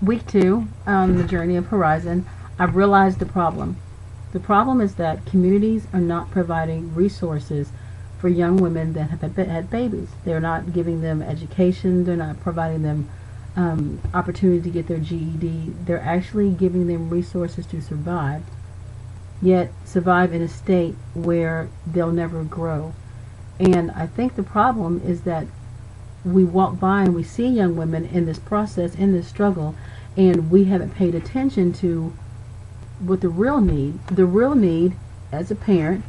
Week 2 on the journey of Horizon, I've realized the problem. The problem is that communities are not providing resources for young women that have had babies. They're not giving them education. They're not providing them opportunity to get their GED. They're actually giving them resources to survive, yet survive in a state where they'll never grow. And I think the problem is that we walk by and we see young women in this process, in this struggle, and we haven't paid attention to what the real need. The real need, as a parent,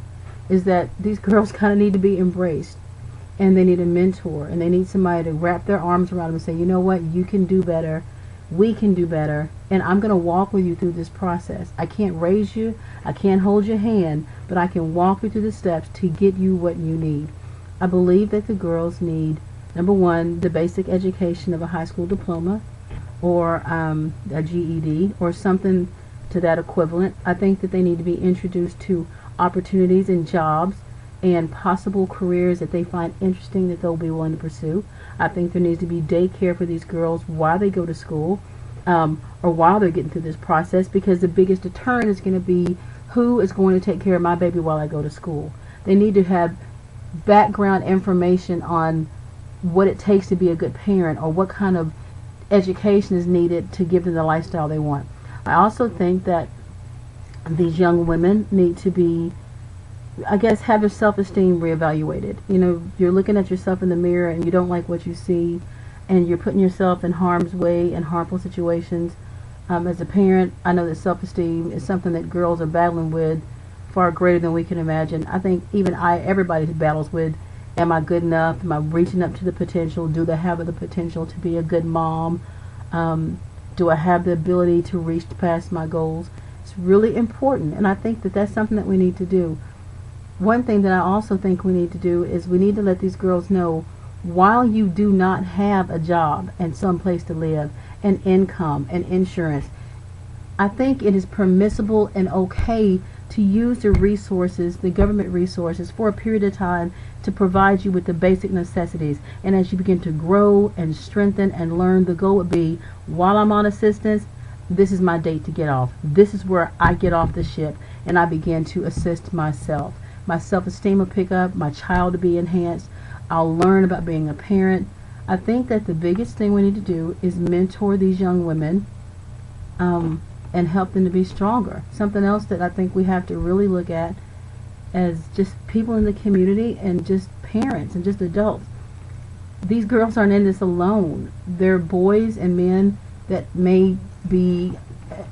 is that these girls kind of need to be embraced, and they need a mentor, and they need somebody to wrap their arms around them and say, you know what, you can do better, we can do better, and I'm going to walk with you through this process. I can't raise you, I can't hold your hand, but I can walk you through the steps to get you what you need. I believe that the girls need, number one, the basic education of a high school diploma or a GED or something to that equivalent. I think that they need to be introduced to opportunities and jobs and possible careers that they find interesting that they'll be willing to pursue. I think there needs to be daycare for these girls while they go to school or while they're getting through this process, because the biggest deterrent is going to be who is going to take care of my baby while I go to school. They need to have background information on what it takes to be a good parent or what kind of education is needed to give them the lifestyle they want. I also think that these young women need to be, I guess, have their self-esteem reevaluated. You know, you're looking at yourself in the mirror and you don't like what you see, and you're putting yourself in harm's way and harmful situations. As a parent, I know that self-esteem is something that girls are battling with far greater than we can imagine. I think even everybody battles with, am I good enough? Am I reaching up to the potential? Do they have the potential to be a good mom? Do I have the ability to reach past my goals? It's really important, and I think that that's something that we need to do. One thing that I also think we need to do is we need to let these girls know, while you do not have a job and some place to live, and income and insurance, I think it is permissible and okay to use the resources, the government resources, for a period of time to provide you with the basic necessities. And as you begin to grow and strengthen and learn, the goal would be, while I'm on assistance, this is my date to get off. This is where I get off the ship and I begin to assist myself. My self-esteem will pick up, my child will be enhanced, I'll learn about being a parent. I think that the biggest thing we need to do is mentor these young women and help them to be stronger. Something else that I think we have to really look at as just people in the community and just parents and just adults. These girls aren't in this alone. They're boys and men that may be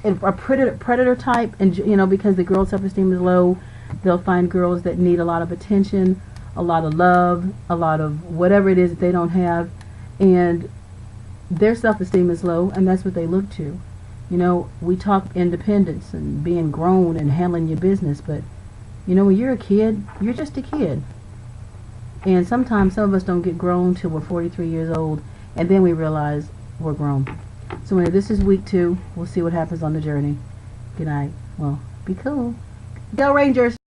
a predator type, and you know, because the girls' self-esteem is low, they'll find girls that need a lot of attention, a lot of love, a lot of whatever it is that they don't have, and their self-esteem is low, and that's what they look to. You know, we talk independence and being grown and handling your business, but you know, when you're a kid, you're just a kid. And sometimes some of us don't get grown till we're 43 years old, and then we realize we're grown. So anyway, this is week 2. We'll see what happens on the journey. Good night. Well, be cool. Go Rangers!